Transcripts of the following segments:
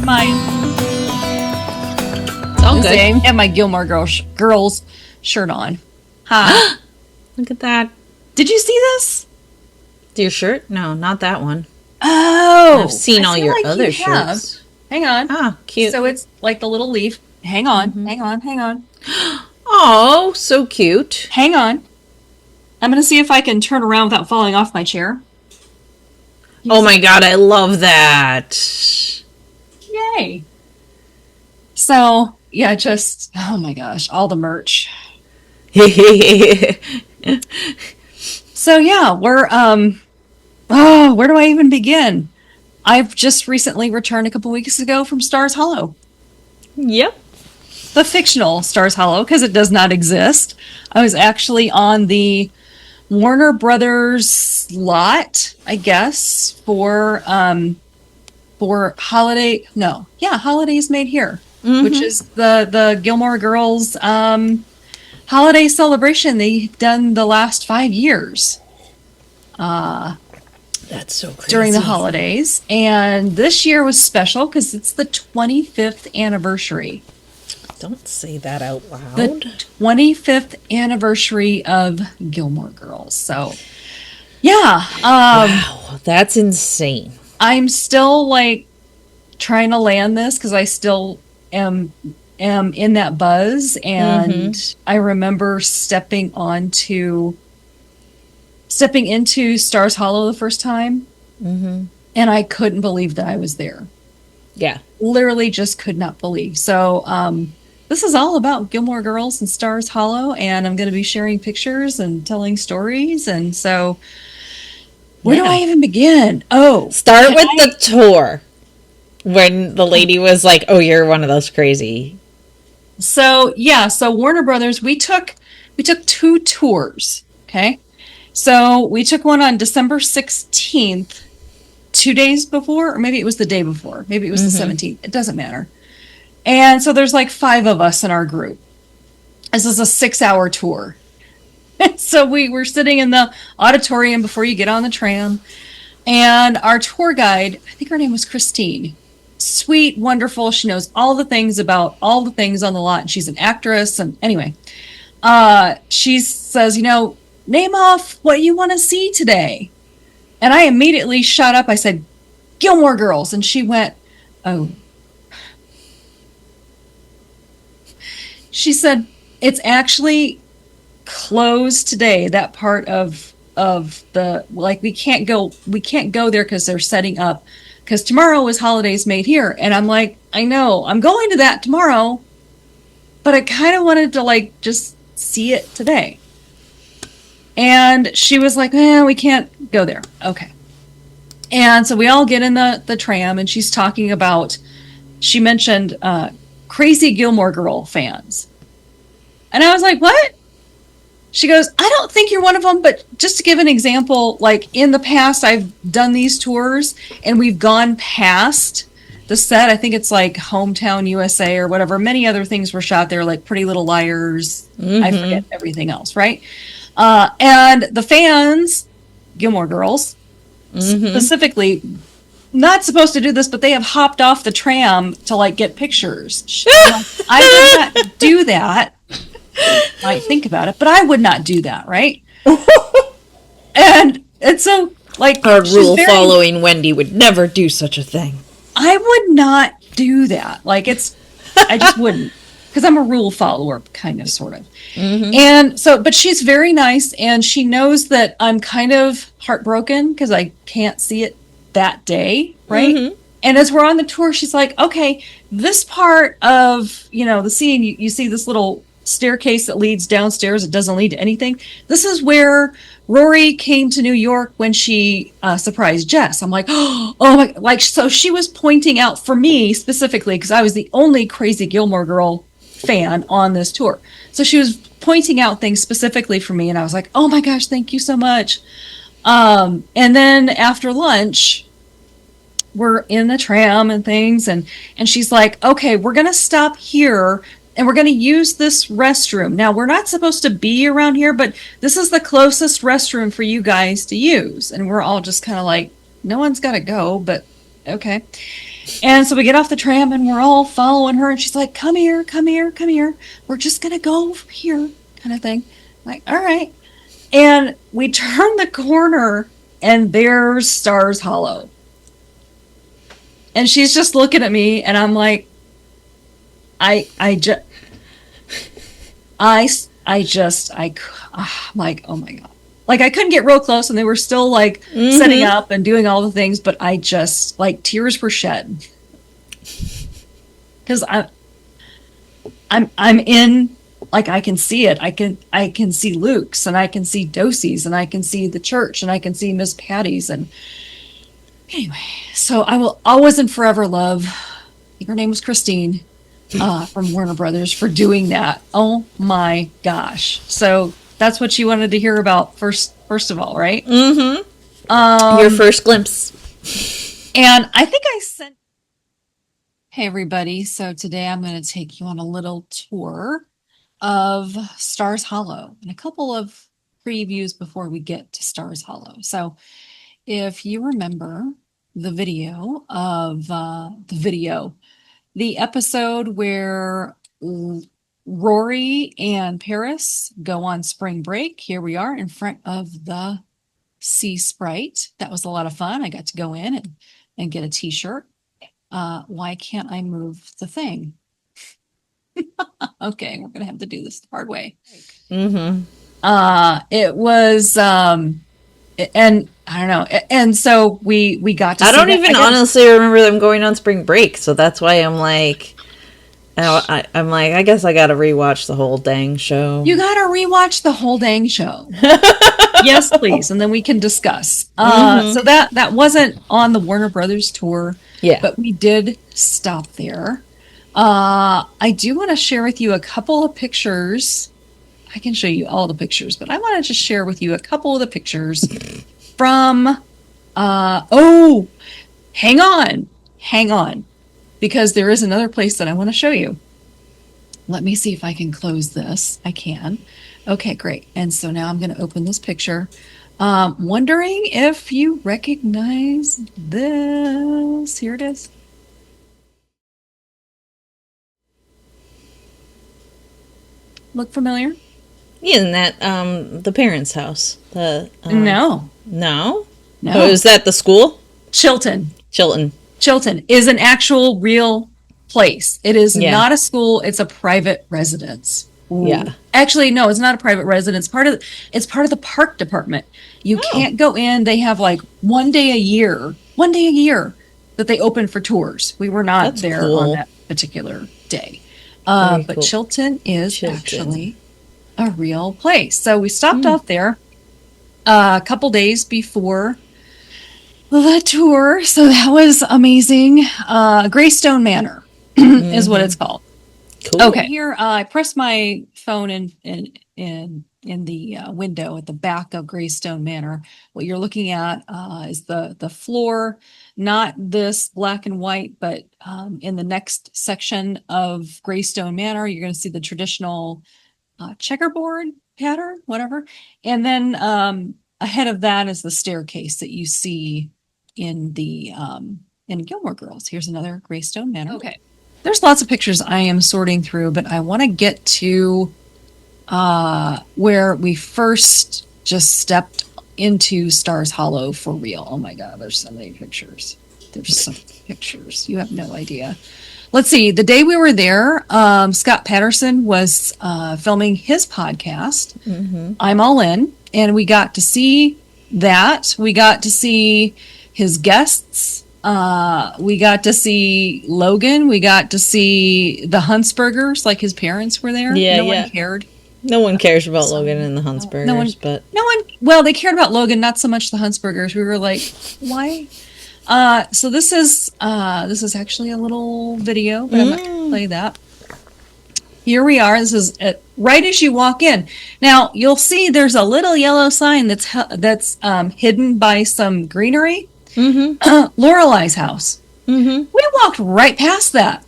mine. It's all good. I have my Gilmore Girls shirt on. Hi. Look at that. Did you see this? Your shirt? No, not that one. Oh. I've seen all your other shirts. Hang on. Ah, cute. So it's like the little leaf. Hang on. Hang on. Oh, so cute. Hang on. I'm going to see if I can turn around without falling off my chair. Oh my god, I love that. Yay. So, yeah, oh my gosh, all the merch. So, yeah, we're, where do I even begin? I've just recently returned a couple weeks ago from Stars Hollow. Yep. The fictional Stars Hollow, because it does not exist. I was actually on the Warner Brothers lot, I guess, for Holidays Made Here, which is the Gilmore Girls holiday celebration they've done the last 5 years. That's so crazy. During the holidays. And this year was special because it's the 25th anniversary. Don't say that out loud. The 25th anniversary of Gilmore Girls. So, yeah. Wow, that's insane. I'm still, like, trying to land this because I still am in that buzz. And I remember stepping into Stars Hollow the first time, and I couldn't believe that I was there. Yeah. Literally just could not believe. So this is all about Gilmore Girls and Stars Hollow, and I'm going to be sharing pictures and telling stories. And so where do I even begin? Oh, start with the tour when the lady was like, oh, you're one of those crazy. So Warner Brothers, we took 2 tours. Okay. So we took one on December 16th, 2 days before, or maybe it was the day before. Maybe it was the 17th. It doesn't matter. And so there's like 5 of us in our group. This is a 6-hour tour. So we were sitting in the auditorium before you get on the tram. And our tour guide, I think her name was Christine. Sweet, wonderful. She knows all the things about all the things on the lot. And she's an actress. And anyway, she says, name off what you want to see today. And I immediately shot up. I said, Gilmore Girls. And she went, oh. She said, it's actually closed today. That part of the, like, we can't go there because they're setting up, because tomorrow is Holidays Made Here. And I'm like, I know, I'm going to that tomorrow, but I kind of wanted to, like, just see it today. And she was like, we can't go there. Okay. And so we all get in the tram, and she's talking about, she mentioned crazy Gilmore Girl fans. And I was like, what? She goes, I don't think you're one of them, but just to give an example, like in the past, I've done these tours and we've gone past the set. I think it's like Hometown USA or whatever. Many other things were shot there, like Pretty Little Liars. I forget everything else, right? And the fans, Gilmore Girls, specifically, not supposed to do this, but they have hopped off the tram to, like, get pictures. I would not do that. Might think about it, but I would not do that, right? and so, like, our rule-following Wendy would never do such a thing. I would not do that. Like, I just wouldn't. Because I'm a rule follower, kind of, sort of. And so, but she's very nice, and she knows that I'm kind of heartbroken because I can't see it that day, right? And as we're on the tour, she's like, okay, this part of, the scene, you see this little staircase that leads downstairs. It doesn't lead to anything. This is where Rory came to New York when she surprised Jess. I'm like, oh my, like, so she was pointing out for me specifically, because I was the only crazy Gilmore Girl fan on this tour. So she was pointing out things specifically for me, and I was like, oh my gosh, thank you so much. And then after lunch, we're in the tram and things, and she's like, okay, we're going to stop here, and we're going to use this restroom. Now, we're not supposed to be around here, but this is the closest restroom for you guys to use. And we're all just kind of like, no one's got to go, but okay. And so we get off the tram and we're all following her. And she's like, come here, come here, come here. We're just going to go over here, kind of thing. I'm like, all right. And we turn the corner and there's Stars Hollow. And she's just looking at me and I'm like, I just, I'm like, oh my God. Like I couldn't get real close and they were still like setting up and doing all the things, but I just like tears were shed because I'm in, like I can see it. I can see Luke's and I can see Dosie's and I can see the church and I can see Miss Patty's. And anyway, so I will always and forever love, I think her name was Christine, from Warner Brothers for doing that. Oh my gosh. So that's what you wanted to hear about first of all, right? Your first glimpse. And I think I sent. Hey everybody. So today I'm going to take you on a little tour of Stars Hollow and a couple of previews before we get to Stars Hollow. So if you remember the video of the episode where Rory and Paris go on spring break, here we are in front of the Sea Sprite. That was a lot of fun. I got to go in and get a t-shirt. Why can't I move the thing? Okay, we're gonna have to do this the hard way. It was and I don't know. And so we got to I see don't that. even honestly remember them going on spring break, so that's why I'm like, I'm like, I guess I gotta rewatch the whole dang show. You gotta rewatch the whole dang show. Yes, please, and then we can discuss. So that wasn't on the Warner Brothers tour, Yeah. but we did stop there. I do want to share with you a couple of pictures. I can show you all the pictures, but I want to just share with you a couple of the pictures from. Oh, hang on, because there is another place that I want to show you. Let me see if I can close this. I can. Okay, great. And so now I'm going to open this picture. Wondering if you recognize this. Here it is. Look familiar? Isn't that the parents' house? The No. No? No. Oh, is that the school? Chilton. Chilton Is an actual real place. It is Yeah. not a school, it's a private residence. Ooh. Yeah. Actually, no, it's not a private residence. It's part of the park department. You can't go in. They have like one day a year that they open for tours. We were not That's there cool. on that particular day. Very But cool. Chilton is Chilton. actually a real place. So we stopped off there a couple days before the tour. So that was amazing. Greystone Manor is what it's called. Cool. Okay. Here, I pressed my phone in the window at the back of Greystone Manor. What you're looking at is the floor, not this black and white, but in the next section of Greystone Manor, you're going to see the traditional checkerboard pattern, whatever. And then ahead of that is the staircase that you see in the in Gilmore Girls. Here's another Greystone Manor. Okay. There's lots of pictures I am sorting through, but I want to get to where we first just stepped into Stars Hollow for real. Oh my God, there's so many pictures. There's so many pictures. You have no idea. Let's see. The day we were there, Scott Patterson was filming his podcast, I'm All In, and we got to see that. We got to see his guests. We got to see Logan. We got to see the Huntsbergers, like his parents were there. Yeah, no yeah. one cared. No one cares about Logan and the Huntsbergers, but Well, they cared about Logan, not so much the Huntsbergers. We were like, why? So this is actually a little video, but I'm not going to play that. Here we are. This is right as you walk in. Now you'll see there's a little yellow sign that's hidden by some greenery. Lorelai's house. We walked right past that.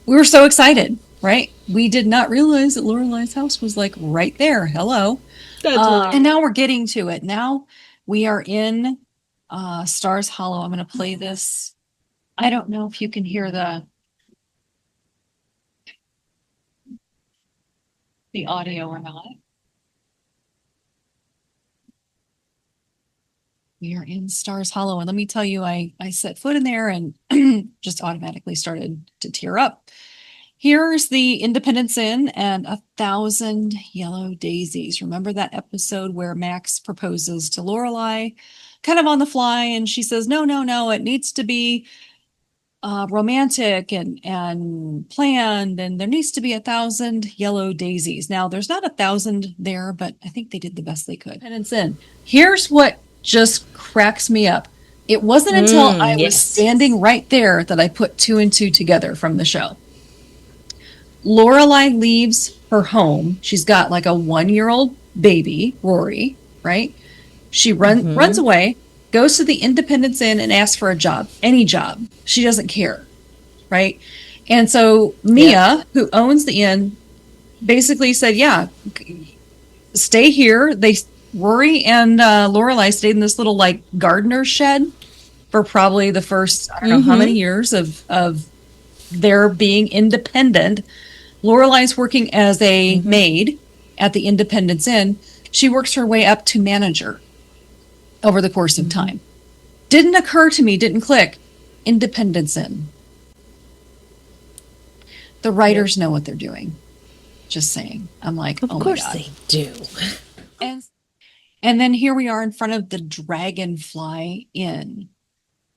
We were so excited, right? We did not realize that Lorelai's house was like right there. Hello. And now we're getting to it. Now we are in Stars Hollow. I'm going to play this I don't know if you can hear the audio or not. We are in Stars Hollow, and let me tell you, I set foot in there and just automatically started to tear up. Here's the Independence Inn and 1,000 Yellow Daisies. Remember that episode where Max proposes to Lorelai, kind of on the fly, and she says, "No, no, no, it needs to be romantic and planned, and there needs to be 1,000 yellow daisies." Now, there's not 1,000 there, but I think they did the best they could. And it's in. Here's what just cracks me up. It wasn't until I was Yes. standing right there that I put two and two together from the show. Lorelai leaves her home. She's got like a 1-year-old baby, Rory, right? She runs away, goes to the Independence Inn and asks for a job, any job. She doesn't care, right? And so Mia, who owns the inn, basically said, "Yeah, stay here." Rory and Lorelai stayed in this little like gardener shed for probably the first, I don't know how many years of their being independent. Lorelai's working as a maid at the Independence Inn. She works her way up to manager over the course of time. Didn't occur to me, didn't click. Independence Inn. The writers know what they're doing. Just saying. I'm like, Of oh my course God. they do. And then here we are in front of the Dragonfly Inn.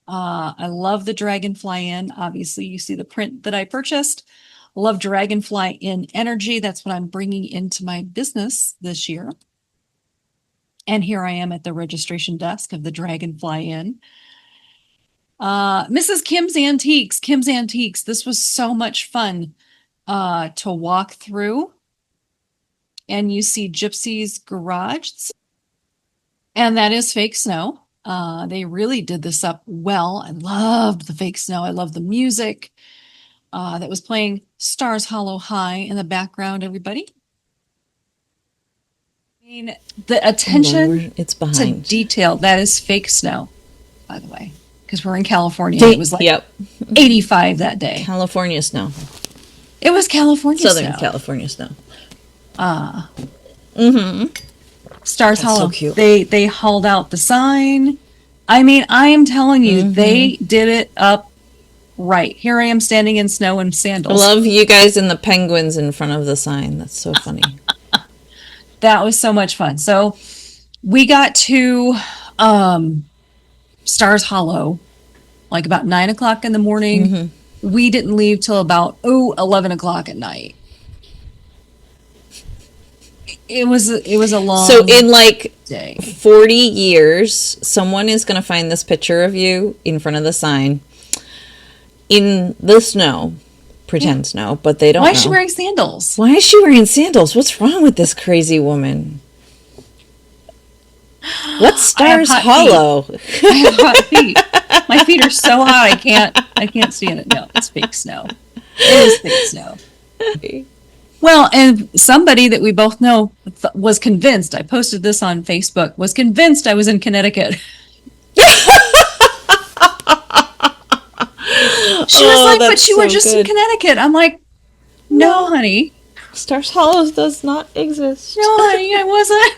I love the Dragonfly Inn. Obviously, you see the print that I purchased. Love Dragonfly Inn energy. That's what I'm bringing into my business this year. And here I am at the registration desk of the Dragonfly Inn. Mrs. Kim's Antiques. Kim's Antiques. This was so much fun to walk through. And you see Gypsy's garage. And that is fake snow. They really did this up well. I loved the fake snow. I love the music that was playing Stars Hollow High in the background, everybody. I mean, the attention It's to behind. detail, that is fake snow, by the way, because we're in California. It was like Yep. 85 that day. California snow. It was California Southern snow. California snow. Stars That's Hollow. so cute. They hauled out the sign. I mean, I am telling you, they did it up right. Here I am standing in snow and I sandals. love you guys and the penguins in front of the sign. That's so funny. That was so much fun. So we got to Stars Hollow like about 9 o'clock in the morning. We didn't leave till about 11 o'clock at night. It was a long So in like day. 40 years, someone is going to find this picture of you in front of the sign in the snow, pretend snow, but they don't Why know. is she wearing sandals? Why is she wearing sandals? What's wrong with this crazy woman? What's Stars hot Hollow? I have hot feet. My feet are so hot I can't stand it. No, it's fake snow. It is fake snow. Well, and somebody that we both know was convinced, I posted this on Facebook, was convinced I was in Connecticut. She was like, but you were just in Connecticut. I'm like, no, honey. Stars Hollow does not exist. No, honey, I wasn't.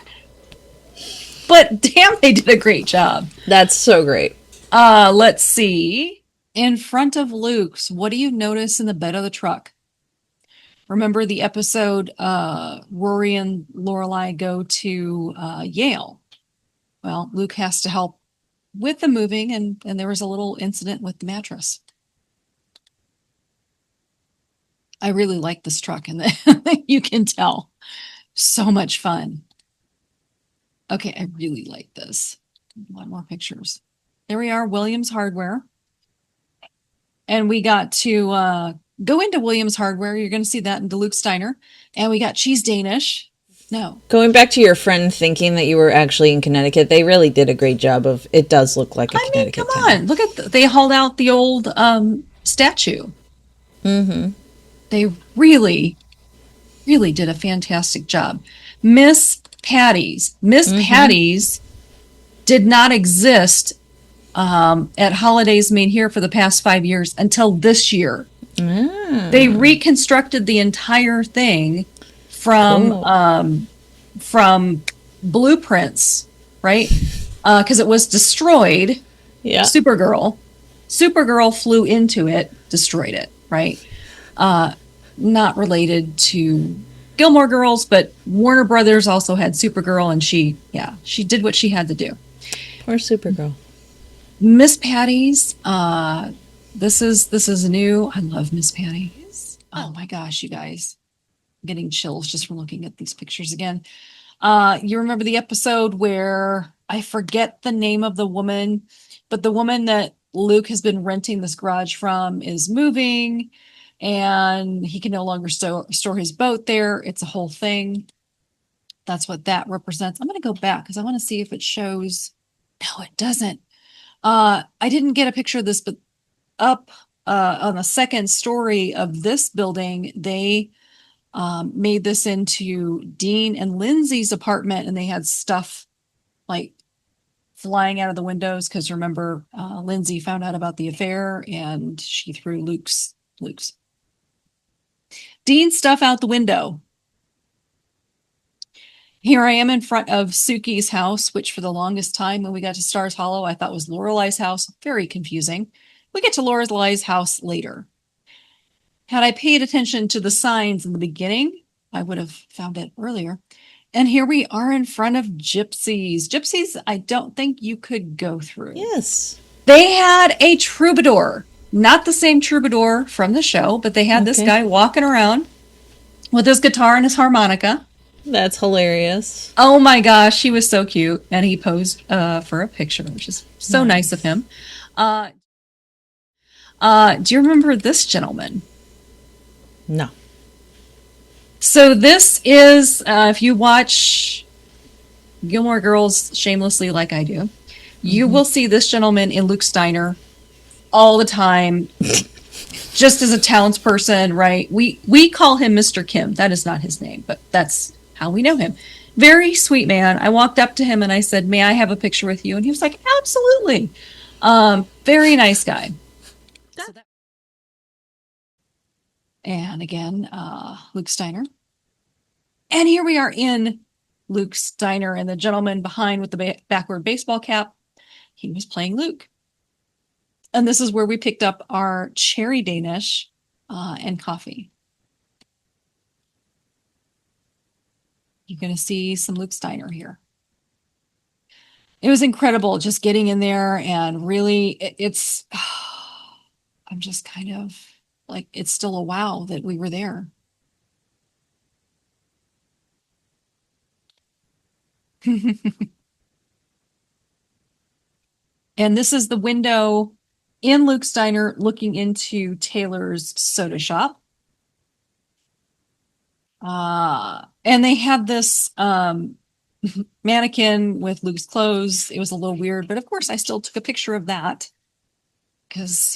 But damn, they did a great job. That's so great. Let's see. In front of Luke's, what do you notice in the bed of the truck? Remember the episode Rory and Lorelai go to Yale? Well, Luke has to help with the moving, and there was a little incident with the mattress. I really like this truck, and you can tell. So much fun. Okay, I really like this. A lot more pictures. There we are, Williams Hardware. And we got to go into Williams Hardware. You're going to see that in Luke Steiner. And we got cheese Danish. No. Going back to your friend thinking that you were actually in Connecticut, they really did a great job of, it does look like a Connecticut come town. on. Look at, they hauled out the old statue. They really, really did a fantastic job. Miss Patty's did not exist at Holidays Made Here for the past 5 years until this year. Ah, They reconstructed the entire thing cool. from blueprints, right? Because it was destroyed. Yeah. Supergirl flew into it, destroyed it, right? Not related to Gilmore Girls, but Warner Brothers also had Supergirl, and she did what she had to do. Poor Supergirl. Miss Patty's. This is new. I love Miss Patty's. Oh my gosh, you guys, I'm getting chills just from looking at these pictures again. You remember the episode where I forget the name of the woman, but the woman that Luke has been renting this garage from is moving, and he can no longer store his boat there. It's a whole thing. That's what that represents. I'm going to go back because I want to see if it shows. No, it doesn't. I didn't get a picture of this, but up on the second story of this building, they made this into Dean and Lindsay's apartment, and they had stuff like flying out of the windows because remember, Lindsay found out about the affair and she threw Luke's Dean's stuff out the window. Here I am in front of Suki's house, which for the longest time when we got to Stars Hollow, I thought was Lorelai's house. Very confusing. We get to Lorelai's house later. Had I paid attention to the signs in the beginning, I would have found it earlier. And here we are in front of Gypsies. Gypsies, I don't think you could go through. Yes. They had a troubadour, not the same troubadour from the show, but they had this guy walking around with his guitar and his harmonica. That's hilarious. Oh my gosh, he was so cute. And he posed for a picture, which is so nice of him. Do you remember this gentleman? No. So this is, if you watch Gilmore Girls shamelessly like I do, you will see this gentleman in Luke's diner all the time, just as a townsperson, right? We call him Mr. Kim. That is not his name, but that's how we know him. Very sweet man. I walked up to him and I said, "May I have a picture with you?" And he was like, "Absolutely." Very nice guy. And again, Luke's diner. And here we are in Luke's diner, and the gentleman behind with the backward baseball cap, he was playing Luke. And this is where we picked up our cherry Danish and coffee. You're going to see some Luke's diner here. It was incredible just getting in there, and really it's I'm just kind of like, it's still a wow that we were there. And this is the window in Luke's diner looking into Taylor's soda shop. And they had this mannequin with Luke's clothes. It was a little weird, but of course I still took a picture of that because,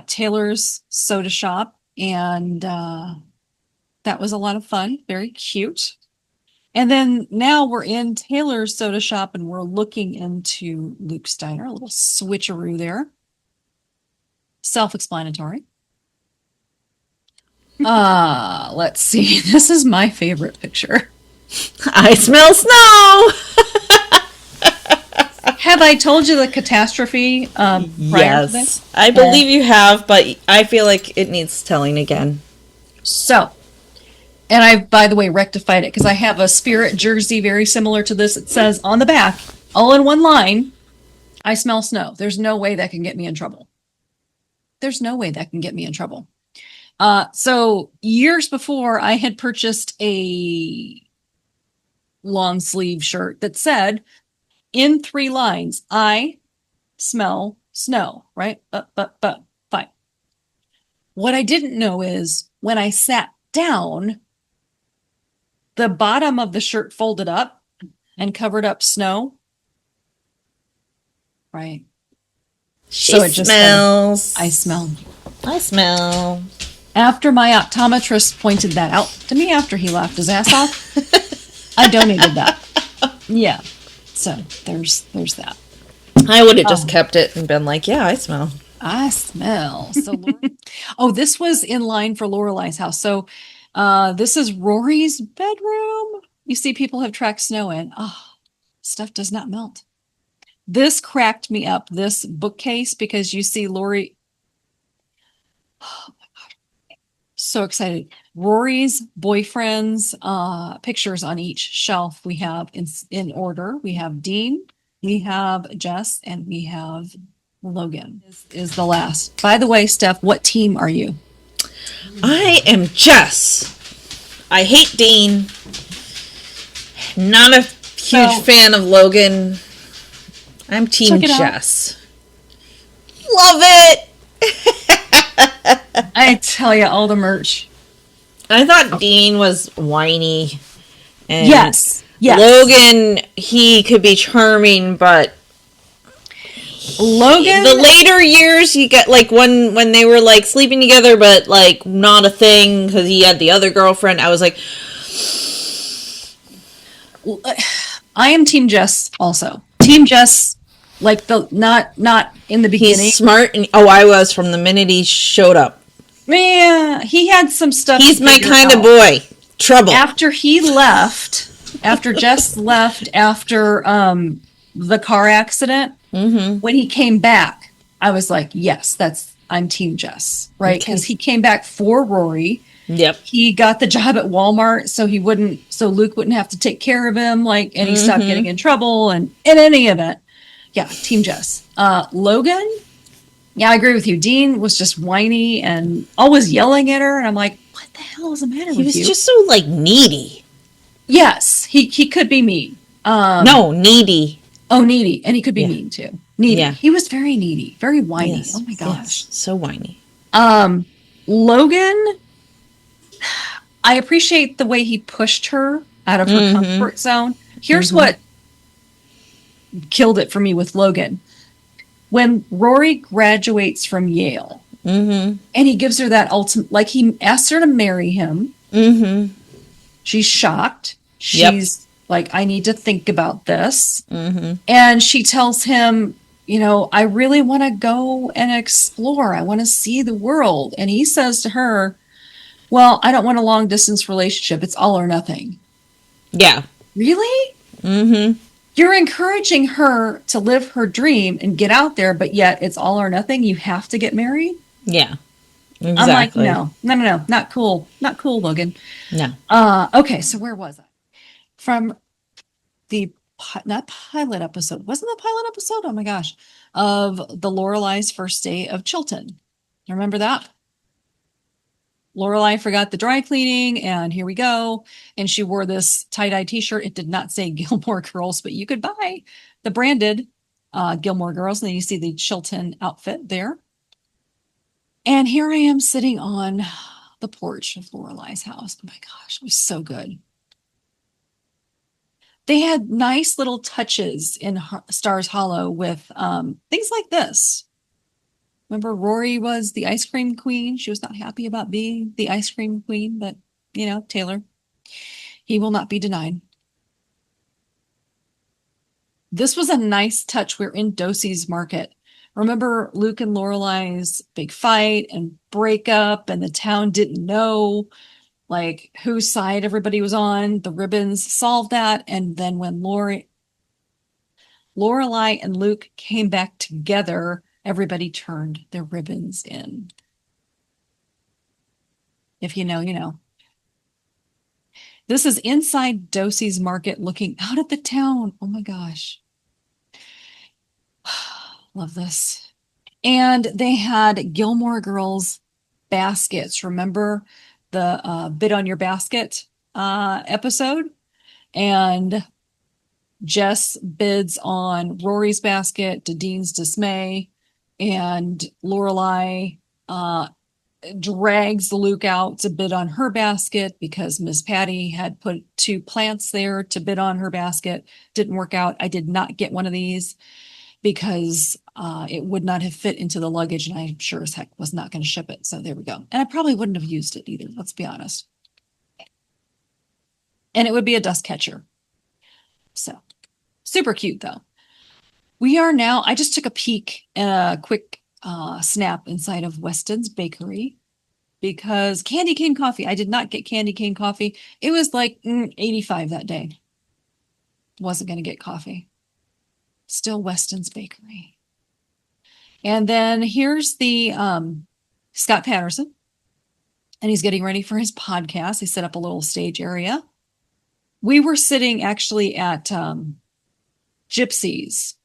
Taylor's soda shop, and that was a lot of fun. Very cute. And then now we're in Taylor's soda shop and we're looking into Luke's diner. A little switcheroo there. Self-explanatory. Let's see. This is my favorite picture. I smell snow. Have I told you the catastrophe prior to this? Yes, I believe you have, but I feel like it needs telling again. So, and I, by the way, rectified it because I have a Spirit jersey very similar to this. It says on the back, all in one line, "I smell snow." There's no way that can get me in trouble. There's no way that can get me in trouble. So years before, I had purchased a long sleeve shirt that said in 3 lines, "I smell snow," right? But fine. What I didn't know is when I sat down, the bottom of the shirt folded up and covered up snow. Right. So it just smells. I smell. I smell. After my optometrist pointed that out to me after he laughed his ass off, I donated that. Yeah. So there's that. I would have just Oh, kept it and been like, yeah, I smell. I smell. Oh, this was in line for Lorelai's house. So, this is Rory's bedroom. You see, people have tracked snow in. Oh, stuff does not melt. This cracked me up, this bookcase, because you see Lori. So excited. Rory's boyfriend's pictures on each shelf we have in order. We have Dean, we have Jess, and we have Logan is the last. By the way, Steph, what team are you? I am Jess. I hate Dean. Not a huge So fan of Logan. I'm Team check it out. Jess. Love it. I tell you, all the merch. I thought Dean was whiny, and Yes, yes. Logan, he could be charming, but the Logan, later years, you get like when they were like sleeping together, but like not a thing because he had the other girlfriend. I was like, I am Team Jess also. Team Jess, like the not in the beginning. he's smart, and oh, I was from the minute he showed up. Yeah, he had some stuff to He's my figure kind of out. boy. Trouble. After he left, after Jess left after the car accident, when he came back, I was like, yes, that's I'm Team Jess, right? Okay. Because he came back for Rory. Yep. He got the job at Walmart so Luke wouldn't have to take care of him, like, and he stopped getting in trouble. And in any event, yeah, Team Jess. Logan, yeah, I agree with you. Dean was just whiny and always yelling at her, and I'm like, what the hell is the matter He with was you? just so like needy. Yes, he could be mean. No, needy. Oh, needy, and he could be Yeah. mean too. Needy. Yeah. He was very needy, very whiny. Yes. Oh my gosh. Yes. So whiny. Logan, I appreciate the way he pushed her out of her comfort zone. Here's what killed it for me with Logan. When Rory graduates from Yale, and he gives her that ultimate, like he asks her to marry him. She's shocked. Yep. She's like, I need to think about this. And she tells him, I really want to go and explore. I want to see the world. And he says to her, well, I don't want a long distance relationship. It's all or nothing. Yeah. Really? You're encouraging her to live her dream and get out there, but yet it's all or nothing. You have to get married. Yeah. I'm like, Exactly. no, not cool. Not cool, Logan. No. Okay, so where was I? From the not pilot episode. Wasn't the pilot episode? Oh my gosh. Of the Lorelai's first day of Chilton. Remember that? Lorelai forgot the dry cleaning, and here we go. And she wore this tie-dye t-shirt. It did not say Gilmore Girls, but you could buy the branded Gilmore Girls. And then you see the Chilton outfit there. And here I am sitting on the porch of Lorelai's house. Oh my gosh, it was so good. They had nice little touches in Stars Hollow with things like this. Remember, Rory was the ice cream queen. She was not happy about being the ice cream queen, but, Taylor, he will not be denied. This was a nice touch. We're in Dosey's Market. Remember Luke and Lorelai's big fight and breakup, and the town didn't know like whose side everybody was on. The ribbons solved that. And then when Lorelai and Luke came back together, everybody turned their ribbons in. If you know, you know. This is inside Dosey's Market looking out at the town. Oh my gosh. Love this. And they had Gilmore Girls baskets. Remember the Bid on Your Basket episode? And Jess bids on Rory's basket to Dean's dismay. And Lorelai drags Luke out to bid on her basket because Miss Patty had put 2 plants there to bid on her basket. Didn't work out. I did not get one of these because it would not have fit into the luggage, and I sure as heck was not going to ship it. So there we go. And I probably wouldn't have used it either, let's be honest. And it would be a dust catcher. So super cute though. We are now, I just took a peek and a quick snap inside of Weston's Bakery because candy cane coffee. I did not get candy cane coffee. It was like 85 that day. Wasn't going to get coffee. Still Weston's Bakery. And then here's the Scott Patterson. And he's getting ready for his podcast. He set up a little stage area. We were sitting actually at Gypsy's,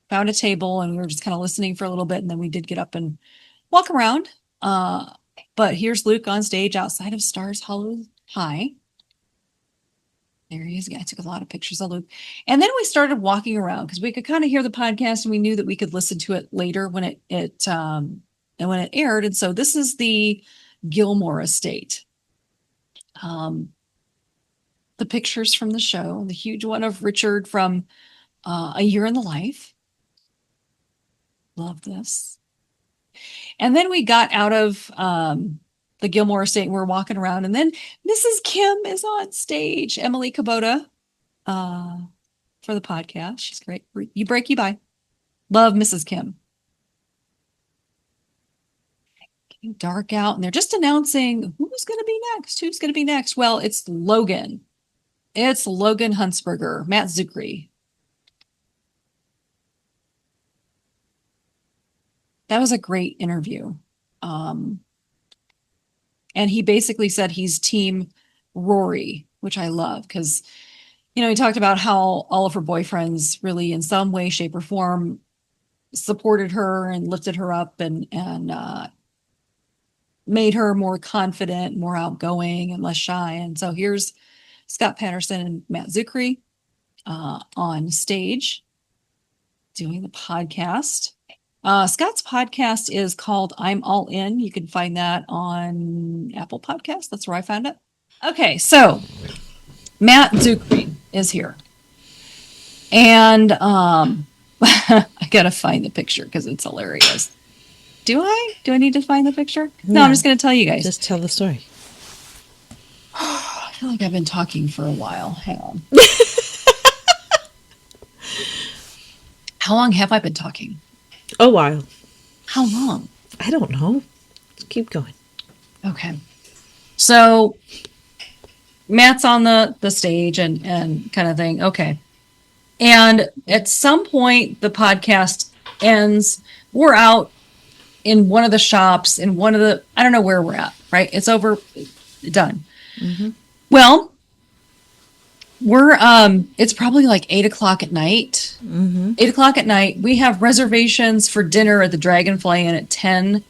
found a table, and we were just kind of listening for a little bit. And then we did get up and walk around. But here's Luke on stage outside of Stars Hollow High. There he is. I took a lot of pictures of Luke. And then we started walking around because we could kind of hear the podcast and we knew that we could listen to it later when it aired. And so this is the Gilmore estate. The pictures from the show, the huge one of Richard from A Year in the Life. Love this. And then we got out of the Gilmore estate and we're walking around. And then Mrs. Kim is on stage, Emily Kubota, for the podcast. She's great. You break, you buy. Love Mrs. Kim. Getting dark out, and they're just announcing who's going to be next. Who's going to be next? Well, it's Logan. It's Logan Huntsberger, Matt Zuckery. That was a great interview. And he basically said he's team Rory, which I love because, he talked about how all of her boyfriends really in some way, shape, or form supported her and lifted her up and made her more confident, more outgoing, and less shy. And so here's Scott Patterson and Matt Zuckery on stage doing the podcast. Scott's podcast is called I'm All In. You can find that on Apple Podcasts. That's where I found it. Okay, so Matt Zuckery is here. And I got to find the picture because it's hilarious. Do I? Do I need to find the picture? No, I'm just going to tell you guys. Just tell the story. I feel like I've been talking for a while. Hang on. How long have I been talking? A while. How long? I don't know. Keep going. Okay. So Matt's on the stage and kind of thing. Okay. And at some point, the podcast ends. We're out in one of the shops, in one of the, I don't know where we're at, right? It's over, done. Mm-hmm. Well, we're, it's probably like 8:00 at night. Mm-hmm. 8:00 at night. We have reservations for dinner at the Dragonfly Inn at 10.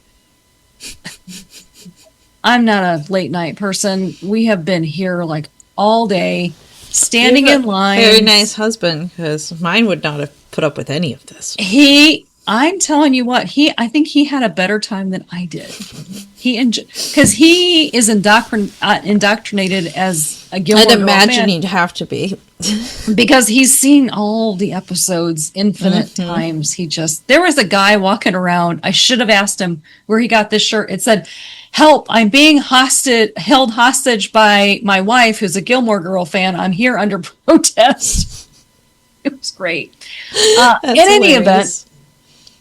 I'm not a late night person. We have been here like all day, standing in line. Very nice husband, because mine would not have put up with any of this. I'm telling you what, I think he had a better time than I did. Because he is indoctrinated as a Gilmore Girl fan. I'd imagine he'd have to be. Because he's seen all the episodes infinite times. There was a guy walking around. I should have asked him where he got this shirt. It said, "Help, I'm being held hostage by my wife, who's a Gilmore Girl fan. I'm here under protest." It was great. In any event,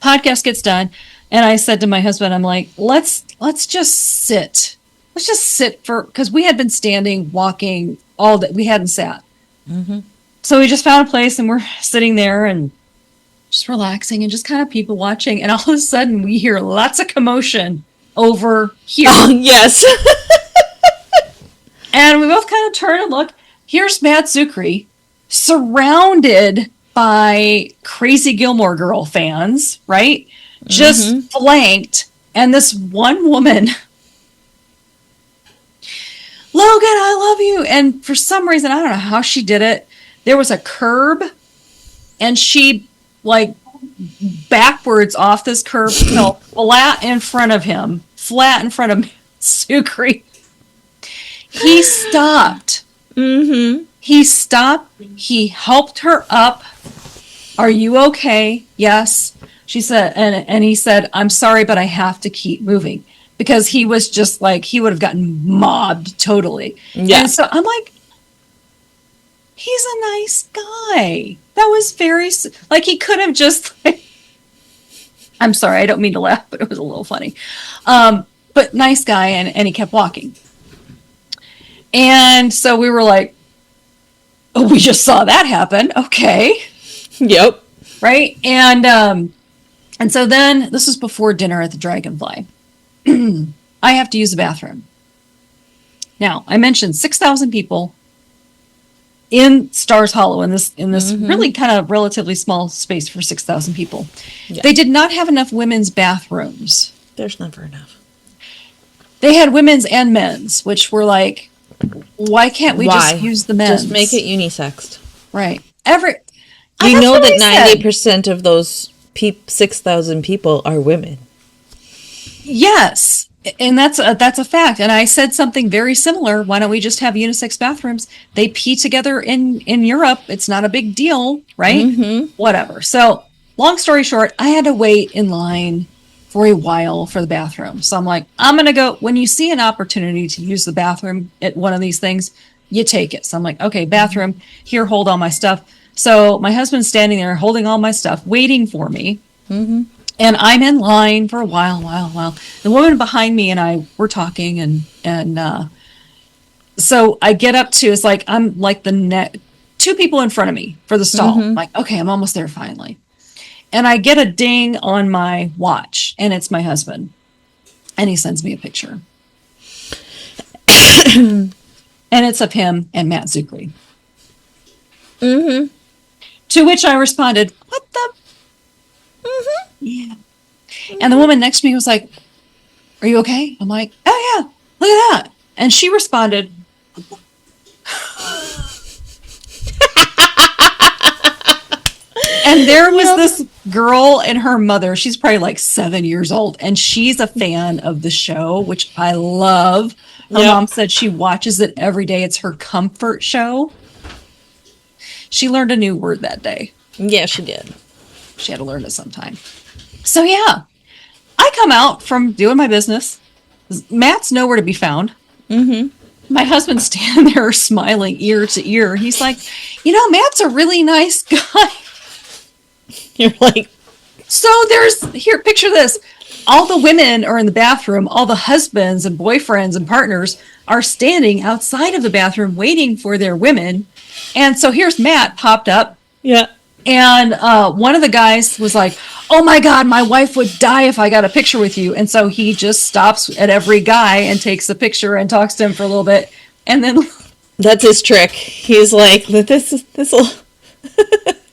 podcast gets done. And I said to my husband, I'm like, let's just sit. Let's just sit because we had been standing, walking all day. We hadn't sat. Mm-hmm. So we just found a place and we're sitting there and just relaxing and just kind of people watching. And all of a sudden we hear lots of commotion over here. Oh, yes. And we both kind of turn and look. Here's Matt Zuckery surrounded by crazy Gilmore Girl fans, right? Just flanked. And this one woman, "Logan, I love you." And for some reason, I don't know how she did it. There was a curb and she like backwards off this curb fell flat in front of Zuckery. He stopped. Mm-hmm. He stopped. He helped her up. "Are you okay?" "Yes." She said, and he said, "I'm sorry, but I have to keep moving," because he was just like, he would have gotten mobbed totally. Yeah. And so I'm like, He's a nice guy. That was like he could have just like, I'm sorry, I don't mean to laugh, but it was a little funny. But nice guy, and he kept walking. And so we were like, oh, we just saw that happen. Okay. Yep. Right. And so then this was before dinner at the Dragonfly. I have to use the bathroom. Now, I mentioned 6,000 people in Stars Hollow in this really kind of relatively small space for 6,000 people. Yeah. They did not have enough women's bathrooms. There's never enough. They had women's and men's, which were like, why can't we Why? just use the men's? Just make it unisexed. Right. You know that 90% of those 6,000 people are women. Yes. And that's a fact. And I said something very similar. Why don't we just have unisex bathrooms? They pee together in Europe. It's not a big deal, right? Mm-hmm. Whatever. So, long story short, I had to wait in line for a while for the bathroom. So I'm like, I'm going to go. When you see an opportunity to use the bathroom at one of these things, you take it. So I'm like, okay, bathroom, here, hold all my stuff. So my husband's standing there holding all my stuff, waiting for me. Mm-hmm. And I'm in line for a while. The woman behind me and I were talking, and so I get up to, it's like I'm like two people in front of me for the stall. Mm-hmm. Like, okay, I'm almost there finally. And I get a ding on my watch, and it's my husband. And he sends me a picture. And it's of him and Matt Zuckery. Mm-hmm. To which I responded, what the? Mm-hmm. Yeah. And the woman next to me was like, are you okay? I'm like, oh yeah, look at that. And she responded, and there was this girl and her mother. She's probably like 7 years old, and she's a fan of the show, which I love. Her mom said she watches it every day. It's her comfort show. She learned a new word that day. Yeah, she did. She had to learn it sometime. So yeah, I come out from doing my business. Matt's nowhere to be found. Mm-hmm. My husband's standing there smiling ear to ear. He's like, Matt's a really nice guy. You're like, so picture this. All the women are in the bathroom. All the husbands and boyfriends and partners are standing outside of the bathroom waiting for their women. And so here's Matt popped up. yeah. And one of the guys was like, oh my God, my wife would die if I got a picture with you. And so he just stops at every guy and takes a picture and talks to him for a little bit. And then That's his trick. He's like, this'll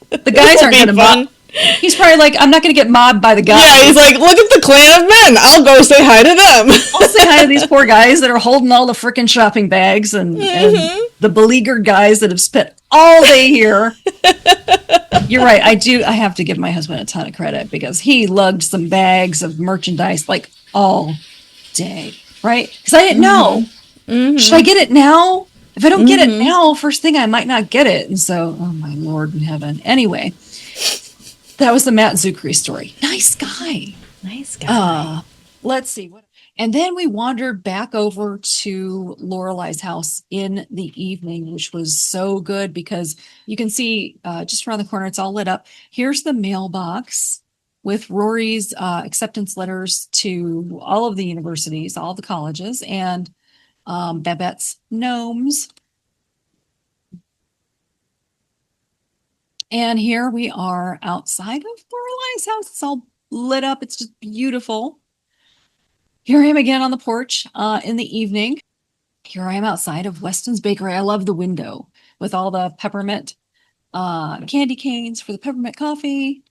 the guys aren't going to mob. He's probably like, I'm not going to get mobbed by the guys. Yeah, he's like, look at the clan of men. I'll go say hi to them. I'll say hi to these poor guys that are holding all the frickin' shopping bags and the beleaguered guys that have spent all day here. You're right. I have to give my husband a ton of credit because he lugged some bags of merchandise like all day, right? Because I didn't know. Mm-hmm. Should I get it now? If I don't get it now, first thing I might not get it. And so, oh my Lord in heaven. Anyway, that was the Matt Zuckery story. Nice guy. Nice guy. Let's see. And then we wandered back over to Lorelai's house in the evening, which was so good because you can see just around the corner, it's all lit up. Here's the mailbox with Rory's acceptance letters to all of the universities, all the colleges, and Babette's gnomes. And here we are outside of Lorelai's house. It's all lit up. It's just beautiful. Here I am again on the porch in the evening. Here I am outside of Weston's Bakery. I love the window with all the peppermint candy canes for the peppermint coffee.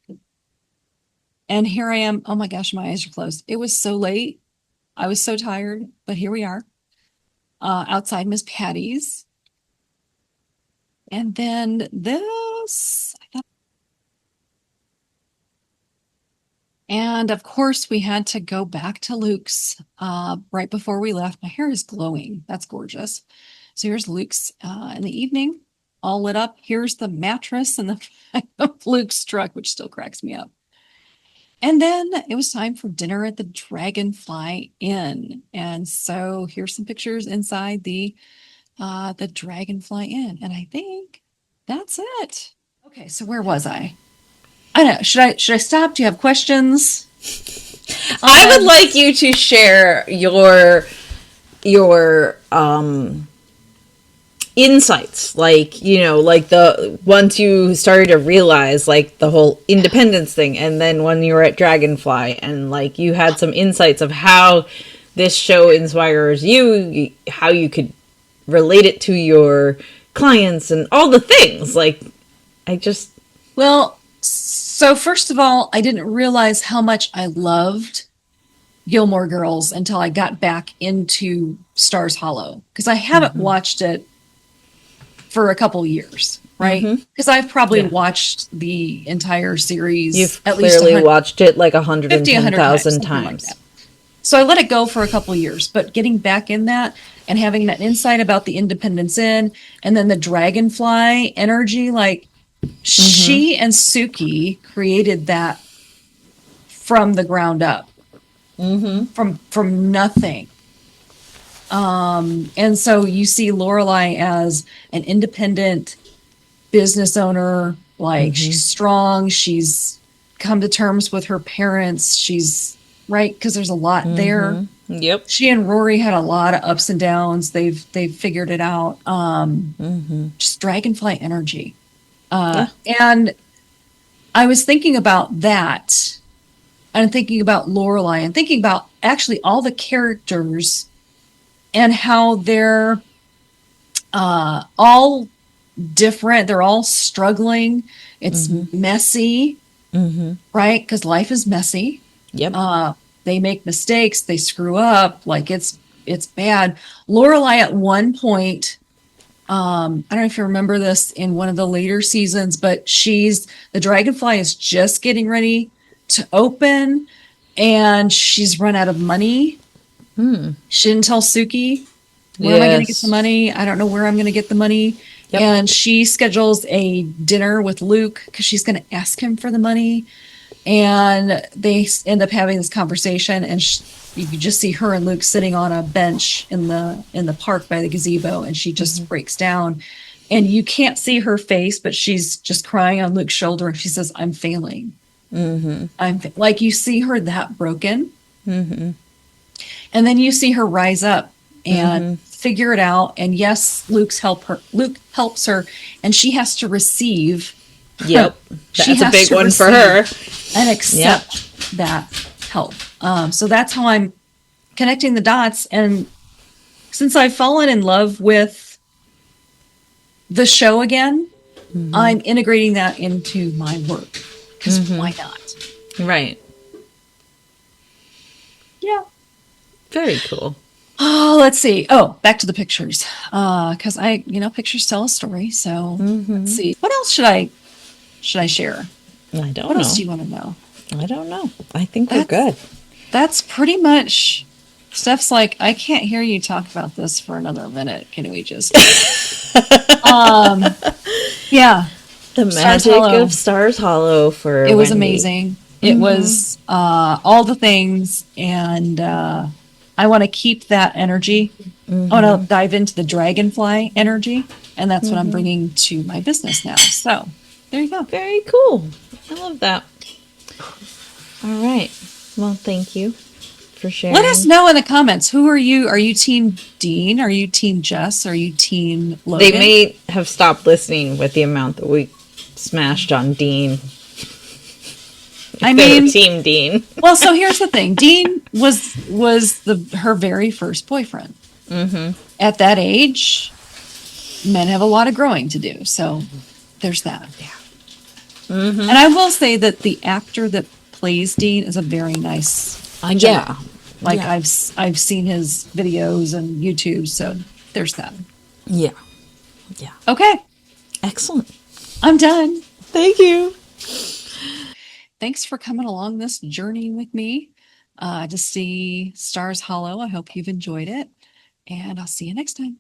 And here I am. Oh my gosh, my eyes are closed. It was so late. I was so tired, but here we are outside Miss Patty's. And then this. And of course, we had to go back to Luke's right before we left. My hair is glowing. That's gorgeous. So here's Luke's in the evening, all lit up. Here's the mattress and the of Luke's truck, which still cracks me up. And then it was time for dinner at the Dragonfly Inn. And so here's some pictures inside the Dragonfly Inn. And I think That's it. Okay, so where was I? I don't know. Should I stop? Do you have questions? I would Um, like you to share your insights, like, like the once you started to realize like the whole independence thing, and then when you were at Dragonfly, and like you had some insights of how this show inspires you, how you could relate it to your clients and all the things. Like, I just well, so first of all, I didn't realize how much I loved Gilmore Girls until I got back into Stars Hollow because I haven't watched it for a couple years, right? Because I've probably yeah, watched the entire series you've at least clearly 100, watched it like 50, 100 times, 110,000 something like times. that. So I let it go for a couple years, but getting back in that and having that insight about the Independence Inn and then the Dragonfly energy, like she and Suki created that from the ground up, from nothing. And so you see Lorelai as an independent business owner, like she's strong, she's come to terms with her parents, she's right because there's a lot there. Yep. She and Rory had a lot of ups and downs. They've figured it out. Just dragonfly energy. Yeah. And I was thinking about that and thinking about Lorelai and thinking about actually all the characters and how they're all different. They're all struggling. It's messy, right? Because life is messy. Yep. They make mistakes. They screw up. Like it's bad. Lorelai at one point, I don't know if you remember this in one of the later seasons, but the dragonfly is just getting ready to open, and she's run out of money. She didn't tell Suki, where am I going to get the Yes. money? I don't know where I'm going to get the money. Yep. And she schedules a dinner with Luke because she's going to ask him for the money. And they end up having this conversation, and you can just see her and Luke sitting on a bench in the park by the gazebo, and she just breaks down. And you can't see her face, but she's just crying on Luke's shoulder, and she says, "I'm failing." Like you see her that broken, and then you see her rise up and figure it out. And yes, Luke helps her, and she has to receive. Yep. She That's a has big to one for her. and accept that help. So that's how I'm connecting the dots. And since I've fallen in love with the show again, I'm integrating that into my work because why not? Right. Yeah. Very cool. Oh, let's see. Oh, back to the pictures. Because pictures tell a story. So let's see. What else should I share? I don't What know. else do you want to know? I don't know. I think we're good. That's pretty much. Steph's like, I can't hear you talk about this for another minute. Can we just? Yeah. The Stars magic Hollow. of Stars Hollow for It was Wendy. amazing. It was all the things, and I want to keep that energy. I want to dive into the dragonfly energy, and that's what I'm bringing to my business now. So there you go. Very cool. I love that. All right. Well, thank you for sharing. Let us know in the comments. Who are you? Are you Team Dean? Are you Team Jess? Are you Team Logan? They may have stopped listening with the amount that we smashed on Dean. I They were mean, Team Dean. well, so here's the thing. Dean was her very first boyfriend. At that age, men have a lot of growing to do. So there's that. Yeah. And I will say that the actor that plays Dean is a very nice. Yeah. Like Yeah. I've seen his videos and YouTube. So there's that. Yeah. Yeah. Okay, Excellent. I'm done. Thank you. Thanks for coming along this journey with me to see Stars Hollow. I hope you've enjoyed it, and I'll see you next time.